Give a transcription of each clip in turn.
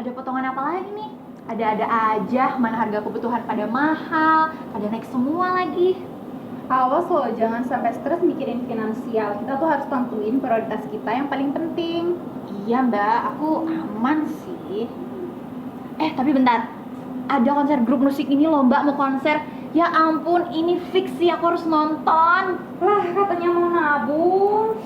Ada potongan apa lagi nih? Ada-ada aja, mana harga kebutuhan pada mahal, pada naik semua lagi. Awas loh, jangan sampai stres mikirin finansial. Kita tuh harus tentuin prioritas kita yang paling penting. Iya mbak, aku aman sih. Tapi bentar, ada konser grup musik ini loh mbak, mau konser. Ya ampun, ini fix sih aku harus nonton. Lah, katanya mau nabung.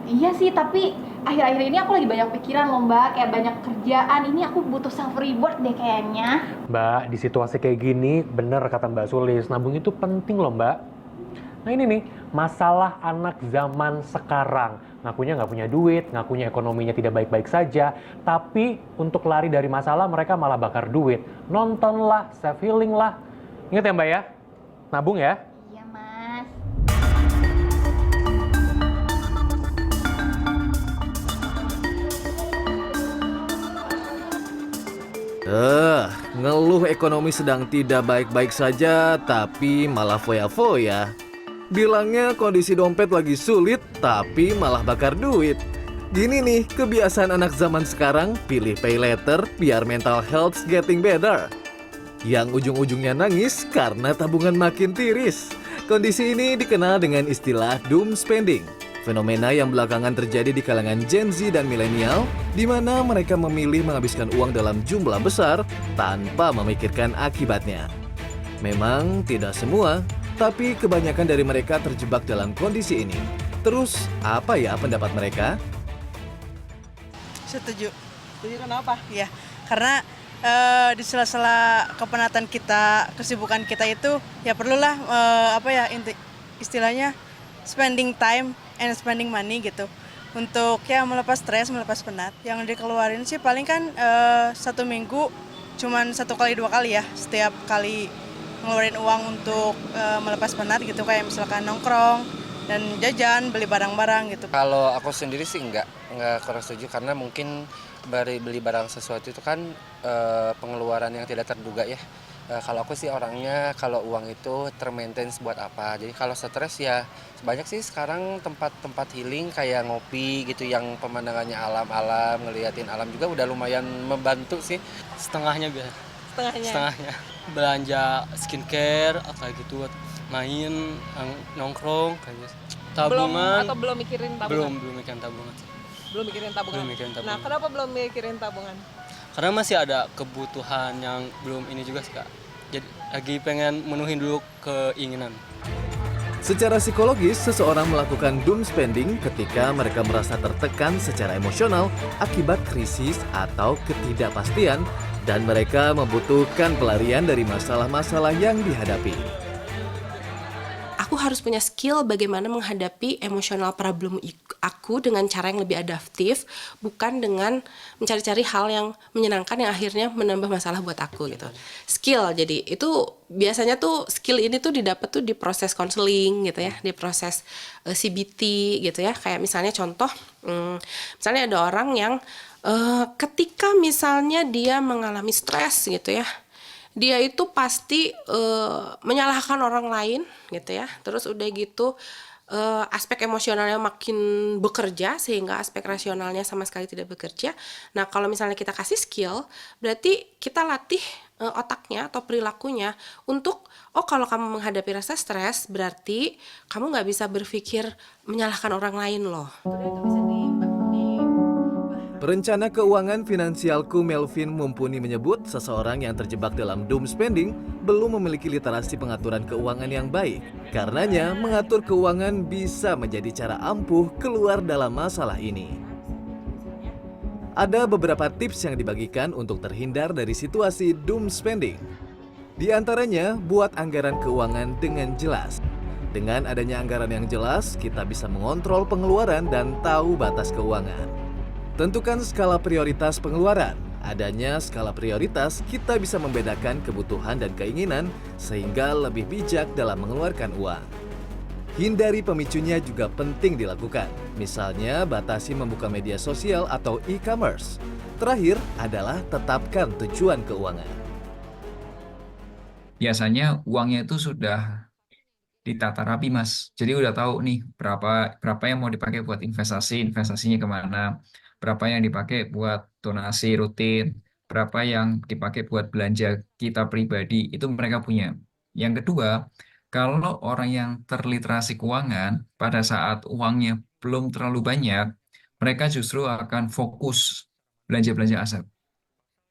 Iya sih, tapi akhir-akhir ini aku lagi banyak pikiran loh mbak, kayak banyak kerjaan. Ini aku butuh self reward deh kayaknya. Mbak, di situasi kayak gini, bener kata Mbak Sulis, nabung itu penting loh Mbak. Nah ini nih, masalah anak zaman sekarang. Ngakunya nggak punya duit, ngakunya ekonominya tidak baik-baik saja, tapi untuk lari dari masalah mereka malah bakar duit. Nonton lah, self healing lah. Ingat ya Mbak ya, nabung ya. Iya mas. Ngeluh ekonomi sedang tidak baik-baik saja, tapi malah foya-foya. Bilangnya kondisi dompet lagi sulit, tapi malah bakar duit. Gini nih, kebiasaan anak zaman sekarang, pilih pay later biar mental health getting better. Yang ujung-ujungnya nangis karena tabungan makin tiris. Kondisi ini dikenal dengan istilah doom spending. Fenomena yang belakangan terjadi di kalangan Gen Z dan milenial, di mana mereka memilih menghabiskan uang dalam jumlah besar tanpa memikirkan akibatnya. Memang tidak semua, tapi kebanyakan dari mereka terjebak dalam kondisi ini. Terus, apa ya pendapat mereka? Setuju. Setuju kenapa? Ya, karena di sela-sela kepenatan kita, kesibukan kita itu ya perlulah istilahnya spending time and spending money gitu. Untuk ya melepas stres, melepas penat. Yang dikeluarin sih paling kan satu minggu cuman 1 kali 2 kali ya. Setiap kali ngeluarin uang untuk melepas penat gitu, kayak misalkan nongkrong dan jajan, beli barang-barang gitu. Kalau aku sendiri sih nggak kurang setuju, karena mungkin beli barang sesuatu itu kan pengeluaran yang tidak terduga ya. Kalau aku sih orangnya, kalau uang itu termaintain buat apa. Jadi kalau stres ya banyak sih sekarang tempat-tempat healing kayak ngopi gitu yang pemandangannya alam-alam, ngeliatin alam juga udah lumayan membantu sih. Setengahnya biar. Setengahnya. Belanja skincare kayak gitu, main nongkrong kayak gitu. Tabungan Belum mikirin tabungan? belum mikirin tabungan. Belum mikirin tabungan? Belum mikirin tabungan. Nah, kenapa belum mikirin tabungan? Karena masih ada kebutuhan yang belum ini juga sih Kak. Jadi lagi pengen menuhin dulu keinginan. Secara psikologis, seseorang melakukan doom spending ketika mereka merasa tertekan secara emosional akibat krisis atau ketidakpastian, dan mereka membutuhkan pelarian dari masalah-masalah yang dihadapi. Aku harus punya skill bagaimana menghadapi emosional problem aku dengan cara yang lebih adaptif, bukan dengan mencari-cari hal yang menyenangkan yang akhirnya menambah masalah buat aku gitu. Skill, jadi itu biasanya tuh skill ini tuh didapat tuh di proses konseling gitu ya, di proses CBT gitu ya. Kayak misalnya contoh, misalnya ada orang yang ketika misalnya dia mengalami stres gitu ya, dia itu pasti menyalahkan orang lain gitu ya. Terus udah gitu aspek emosionalnya makin bekerja sehingga aspek rasionalnya sama sekali tidak bekerja. Nah, kalau misalnya kita kasih skill, berarti kita latih otaknya atau perilakunya untuk, oh kalau kamu menghadapi rasa stres, berarti kamu nggak bisa berpikir menyalahkan orang lain loh. Itu bisa Perencana keuangan finansialku Melvin Mumpuni menyebut seseorang yang terjebak dalam doom spending belum memiliki literasi pengaturan keuangan yang baik. Karenanya, mengatur keuangan bisa menjadi cara ampuh keluar dalam masalah ini. Ada beberapa tips yang dibagikan untuk terhindar dari situasi doom spending. Di antaranya, buat anggaran keuangan dengan jelas. Dengan adanya anggaran yang jelas, kita bisa mengontrol pengeluaran dan tahu batas keuangan. Tentukan skala prioritas pengeluaran. Adanya skala prioritas, kita bisa membedakan kebutuhan dan keinginan sehingga lebih bijak dalam mengeluarkan uang. Hindari pemicunya juga penting dilakukan. Misalnya, batasi membuka media sosial atau e-commerce. Terakhir adalah tetapkan tujuan keuangan. Biasanya uangnya itu sudah ditata rapi, Mas. Jadi udah tahu nih berapa yang mau dipakai buat investasinya kemana, berapa yang dipakai buat donasi rutin, berapa yang dipakai buat belanja kita pribadi, itu mereka punya. Yang kedua, kalau orang yang terliterasi keuangan, pada saat uangnya belum terlalu banyak, mereka justru akan fokus belanja-belanja aset,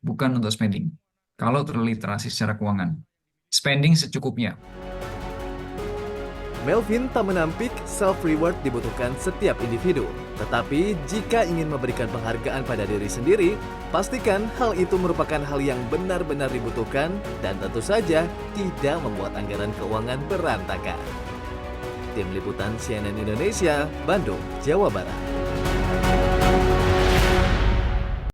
bukan untuk spending. Kalau terliterasi secara keuangan, spending secukupnya. Melvin tak menampik self-reward dibutuhkan setiap individu. Tetapi jika ingin memberikan penghargaan pada diri sendiri, pastikan hal itu merupakan hal yang benar-benar dibutuhkan dan tentu saja tidak membuat anggaran keuangan berantakan. Tim Liputan CNN Indonesia, Bandung, Jawa Barat.